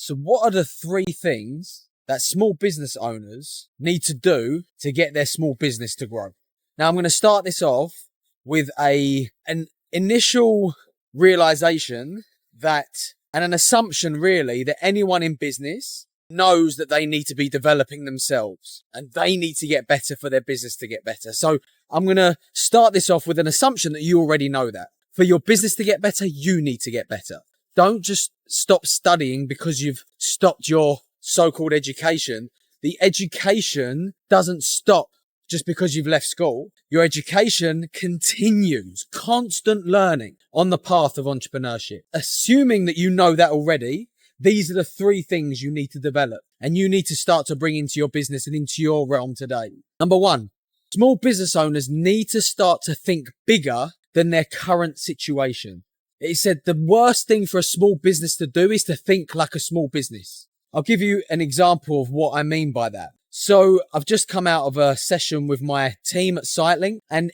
So what are the 3 things that small business owners need to do to get their small business to grow? Now, I'm going to start this off with an initial realization that, and an assumption really, that anyone in business knows that they need to be developing themselves and they need to get better for their business to get better. So I'm going to start this off with an assumption that you already know that. For your business to get better, you need to get better. Don't just stop studying because you've stopped your so-called education. The education doesn't stop just because you've left school. Your education continues, constant learning on the path of entrepreneurship. Assuming that you know that already, these are the 3 things you need to develop and you need to start to bring into your business and into your realm today. Number 1, small business owners need to start to think bigger than their current situation. It said the worst thing for a small business to do is to think like a small business. I'll give you an example of what I mean by that. So I've just come out of a session with my team at SiteLink, and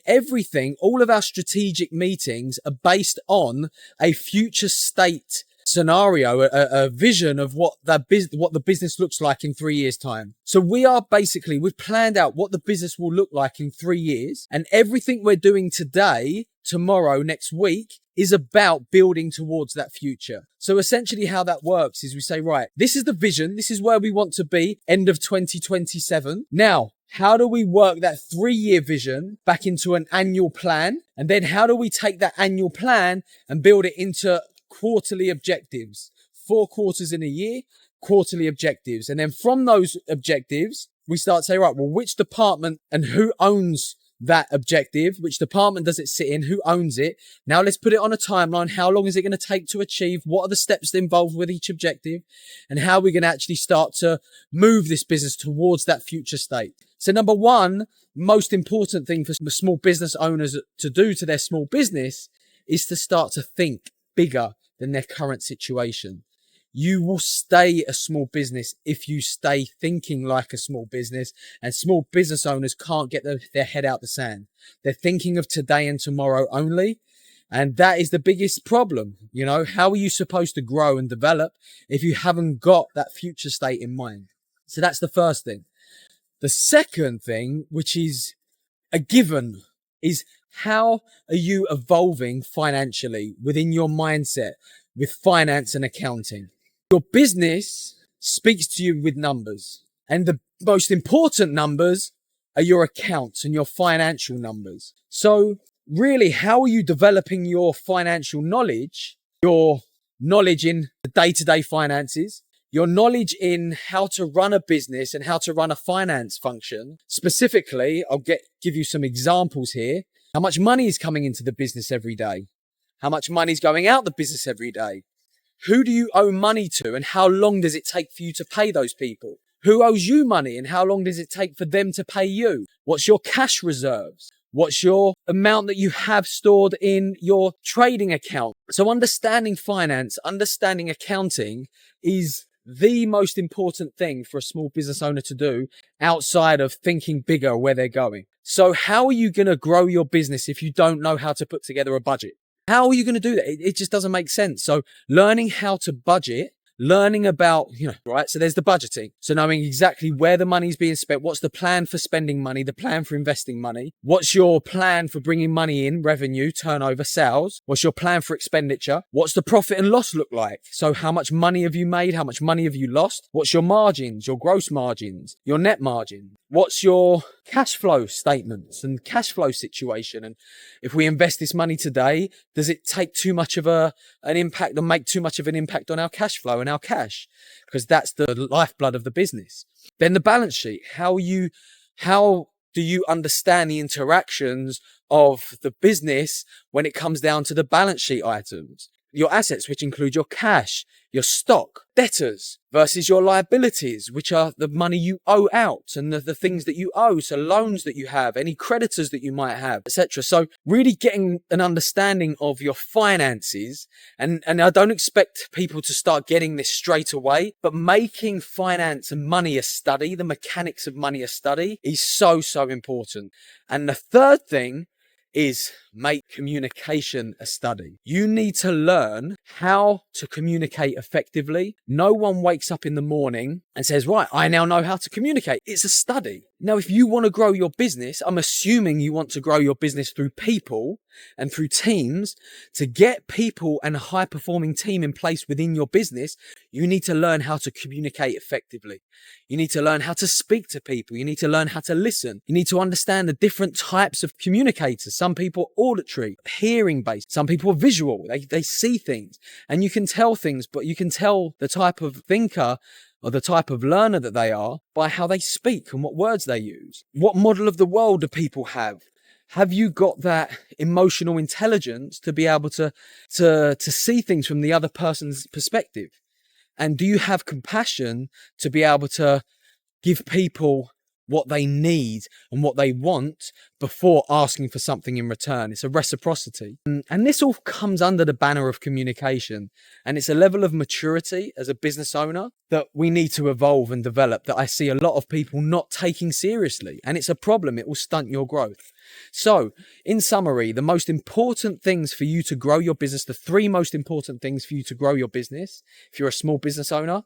all of our strategic meetings are based on a future state scenario, a vision of what the business looks like in 3 years' time. So we've planned out what the business will look like in 3 years, and everything we're doing today, tomorrow, next week is about building towards that future. So essentially how that works is we say, right, this is the vision. This is where we want to be end of 2027. Now, how do we work that 3-year vision back into an annual plan? And then how do we take that annual plan and build it into quarterly objectives? 4 quarters in a year, quarterly objectives. And then from those objectives, we start to say, right, well, which department and who owns that objective? Which department does it sit in? Who owns it? Now let's put it on a timeline. How long is it going to take to achieve? What are the steps involved with each objective? And how are we going to actually start to move this business towards that future state? So number 1, most important thing for small business owners to do to their small business is to start to think bigger than their current situation. You will stay a small business if you stay thinking like a small business, and small business owners can't get their head out the sand. They're thinking of today and tomorrow only. And that is the biggest problem. You know, how are you supposed to grow and develop if you haven't got that future state in mind? So that's the first thing. The second thing, which is a given, is how are you evolving financially within your mindset with finance and accounting? Your business speaks to you with numbers, and the most important numbers are your accounts and your financial numbers. So really, how are you developing your financial knowledge, your knowledge in the day-to-day finances, your knowledge in how to run a business and how to run a finance function? Specifically, I'll give you some examples here. How much money is coming into the business every day? How much money is going out the business every day? Who do you owe money to, and how long does it take for you to pay those people? Who owes you money, and how long does it take for them to pay you? What's your cash reserves? What's your amount that you have stored in your trading account? So understanding finance, understanding accounting is the most important thing for a small business owner to do outside of thinking bigger where they're going. So how are you going to grow your business if you don't know how to put together a budget? How are you going to do that? It just doesn't make sense. So learning how to budget, learning about, right? So there's the budgeting. So knowing exactly where the money's being spent. What's the plan for spending money? The plan for investing money? What's your plan for bringing money in? Revenue, turnover, sales? What's your plan for expenditure? What's the profit and loss look like? So how much money have you made? How much money have you lost? What's your margins, your gross margins, your net margin? What's your cash flow statements and cash flow situation? And if we invest this money today, does it take too much of an impact or make too much of an impact on our cash flow and our cash? Because that's the lifeblood of the business. Then the balance sheet. How do you understand the interactions of the business when it comes down to the balance sheet items? Your assets, which include your cash, your stock, debtors versus your liabilities, which are the money you owe out and the things that you owe. So loans that you have, any creditors that you might have, etc. So really getting an understanding of your finances. And I don't expect people to start getting this straight away, but making finance and money a study, the mechanics of money a study is so, so important. And the third thing is make communication a study. You need to learn how to communicate effectively. No one wakes up in the morning and says, right, I now know how to communicate. It's a study. Now, if you want to grow your business, I'm assuming you want to grow your business through people and through teams. To get people and a high performing team in place within your business, you need to learn how to communicate effectively. You need to learn how to speak to people. You need to learn how to listen. You need to understand the different types of communicators. Some people are auditory, hearing based. Some people are visual. They see things and you can tell things, but you can tell the type of thinker or the type of learner that they are by how they speak and what words they use. What model of the world do people have? Have you got that emotional intelligence to be able to see things from the other person's perspective? And do you have compassion to be able to give people what they need and what they want before asking for something in return? It's a reciprocity. And this all comes under the banner of communication. And it's a level of maturity as a business owner that we need to evolve and develop that I see a lot of people not taking seriously. And it's a problem. It will stunt your growth. So in summary, the most important things for you to grow your business, the three most important things for you to grow your business, if you're a small business owner,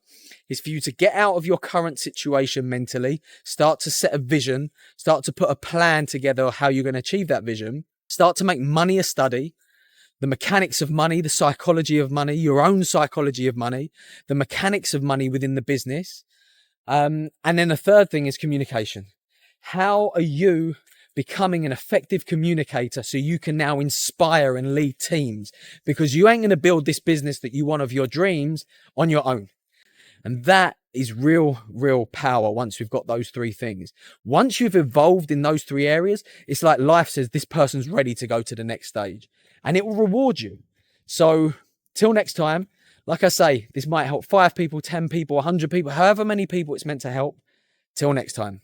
is for you to get out of your current situation mentally, start to set a vision, start to put a plan together of how you're going to achieve that vision, start to make money a study, the mechanics of money, the psychology of money, your own psychology of money, the mechanics of money within the business. And then the third thing is communication. How are you becoming an effective communicator so you can now inspire and lead teams? Because you ain't going to build this business that you want of your dreams on your own. And that is real power once we've got those three things. Once you've evolved in those three areas, it's like life says this person's ready to go to the next stage and it will reward you. So till next time, like I say, this might help 5 people, 10 people, 100 people, however many people it's meant to help. Till next time.